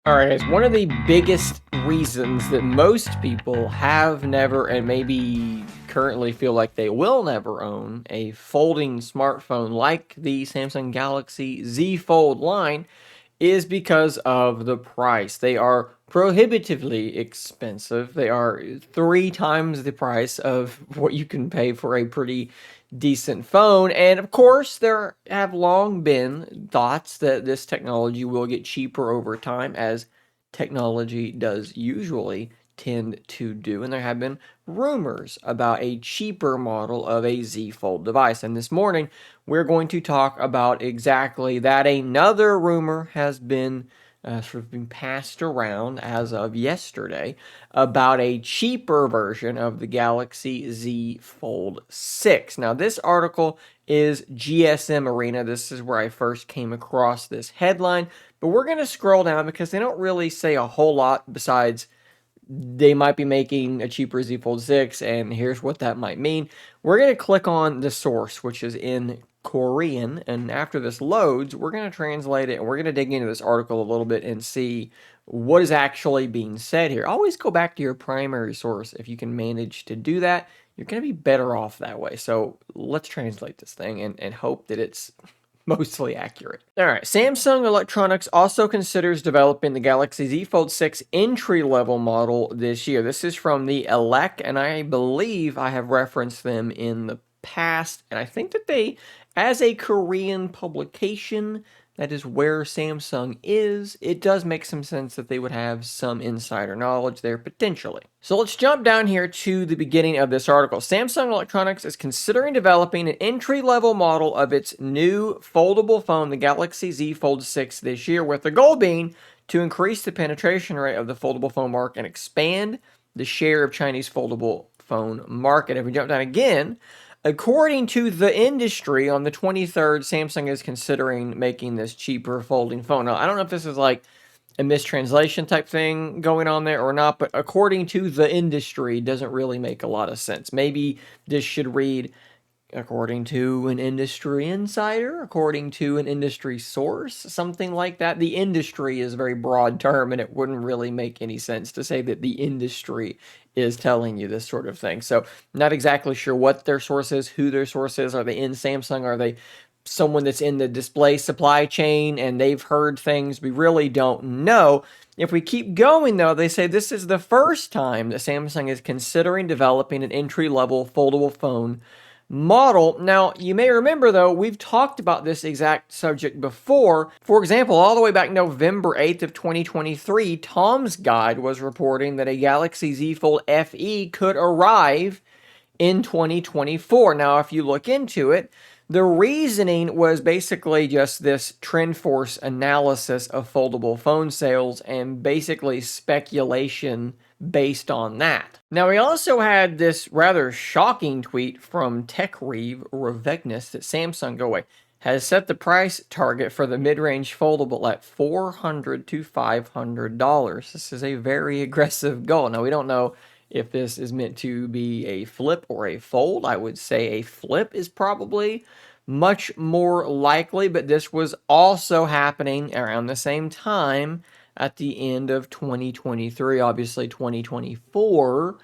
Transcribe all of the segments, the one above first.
All right, guys, one of the biggest reasons that most people have never and maybe currently feel like they will never own a folding smartphone like the Samsung Galaxy Z Fold line is because of the price. They are prohibitively expensive. They are 3 times the price of what you can pay for a pretty decent phone. And of course, there have long been thoughts that this technology will get cheaper over time, as technology does usually tend to do. And there have been rumors about a cheaper model of a Z Fold device. And this morning, we're going to talk about exactly that. Another rumor has been been passed around as of yesterday about a cheaper version of the Galaxy Z Fold 6. Now, this article is GSM Arena. This is where I first came across this headline, but we're going to scroll down because they don't really say a whole lot besides they might be making a cheaper Z Fold 6, and here's what that might mean. We're going to click on the source, which is in Korean, and after this loads, we're going to translate it, and we're going to dig into this article a little bit and see what is actually being said here. Always go back to your primary source if you can manage to do that. You're going to be better off that way. So let's translate this thing and hope that it's mostly accurate. All right, Samsung Electronics also considers developing the Galaxy Z Fold 6 entry-level model this year. This is from the Elec, and I believe I have referenced them in the past, and I think that they, as a Korean publication, that is where Samsung is, it does make some sense that they would have some insider knowledge there potentially. So let's jump down here to the beginning of this article. Samsung Electronics is considering developing an entry-level model of its new foldable phone, the Galaxy Z Fold 6, this year, with the goal being to increase the penetration rate of the foldable phone market and expand the share of Chinese foldable phone market. If we jump down again, according to the industry, on the 23rd, Samsung is considering making this cheaper folding phone. Now, I don't know if this is like a mistranslation type thing going on there or not, but according to the industry, doesn't really make a lot of sense. Maybe this should read according to an industry insider, according to an industry source, something like that. The industry is a very broad term, and it wouldn't really make any sense to say that the industry is telling you this sort of thing. So, not exactly sure what their source is, who their source is. Are they in Samsung? Are they someone that's in the display supply chain and they've heard things? We really don't know. If we keep going, though, they say this is the first time that Samsung is considering developing an entry-level foldable phone model. Now, you may remember, though, we've talked about this exact subject before. For example, all the way back November 8th of 2023, Tom's Guide was reporting that a Galaxy Z Fold FE could arrive in 2024. Now, if you look into it, the reasoning was basically just this TrendForce analysis of foldable phone sales and basically speculation based on that. Now, we also had this rather shocking tweet from TechRev that Samsung, go away, has set the price target for the mid-range foldable at $400 to $500. This is a very aggressive goal. Now, we don't know if this is meant to be a flip or a fold. I would say a flip is probably much more likely, but this was also happening around the same time at the end of 2023. Obviously, 2024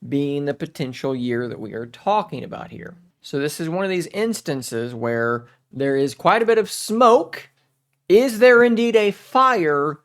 being the potential year that we are talking about here. So this is one of these instances where there is quite a bit of smoke. Is there indeed a fire?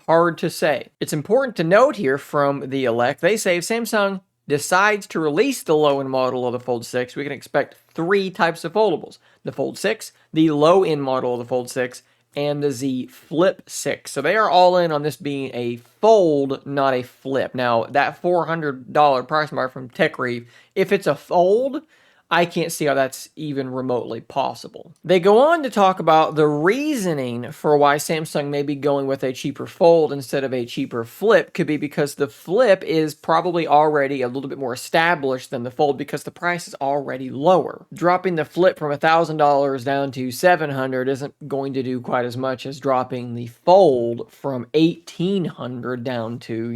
Hard to say. It's important to note here from the Elec, they say if Samsung decides to release the low-end model of the Fold 6, we can expect 3 types of foldables. The Fold 6, the low-end model of the Fold 6, and the Z Flip 6. So they are all in on this being a fold, not a flip. Now, that $400 price mark from TechRev, if it's a fold, I can't see how that's even remotely possible. They go on to talk about the reasoning for why Samsung may be going with a cheaper fold instead of a cheaper flip could be because the flip is probably already a little bit more established than the fold because the price is already lower. Dropping the flip from $1,000 down to $700 isn't going to do quite as much as dropping the fold from $1,800 down to,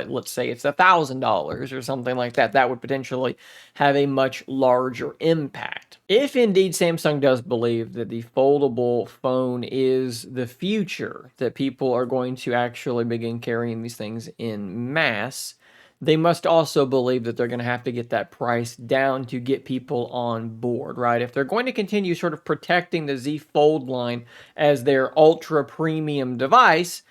let's say it's $1,000 or something like that. That would potentially have a much larger larger impact. If indeed Samsung does believe that the foldable phone is the future, that people are going to actually begin carrying these things in mass, they must also believe that they're going to have to get that price down to get people on board, right? If they're going to continue sort of protecting the Z Fold line as their ultra premium device,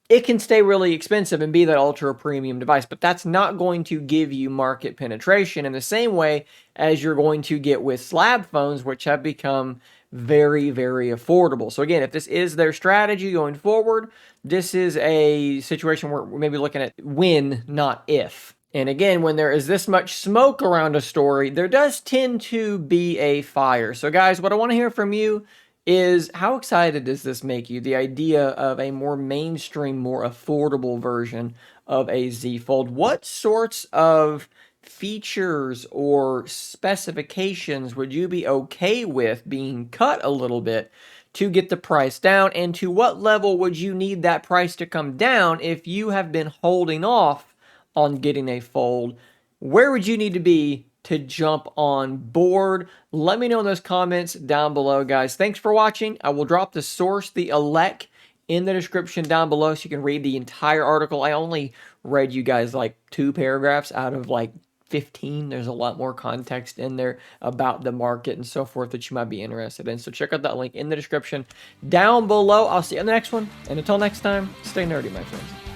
it can stay really expensive and be that ultra premium device, but that's not going to give you market penetration in the same way as you're going to get with slab phones, which have become very, very affordable. So again, if this is their strategy going forward, this is a situation where we're maybe looking at when, not if. And again, when there is this much smoke around a story, there does tend to be a fire. So guys, what I want to hear from you is how excited does this make you? The idea of a more mainstream, more affordable version of a Z Fold. What sorts of features or specifications would you be okay with being cut a little bit to get the price down? And to what level would you need that price to come down if you have been holding off on getting a Fold? Where would you need to be to jump on board? Let me know in those comments down below, guys. Thanks for watching. I will drop the source, the ELEC, in the description down below so you can read the entire article. I only read you guys like 2 paragraphs out of like 15. There's a lot more context in there about the market and so forth that you might be interested in. So check out that link in the description down below. I'll see you in the next one. And until next time, stay nerdy, my friends.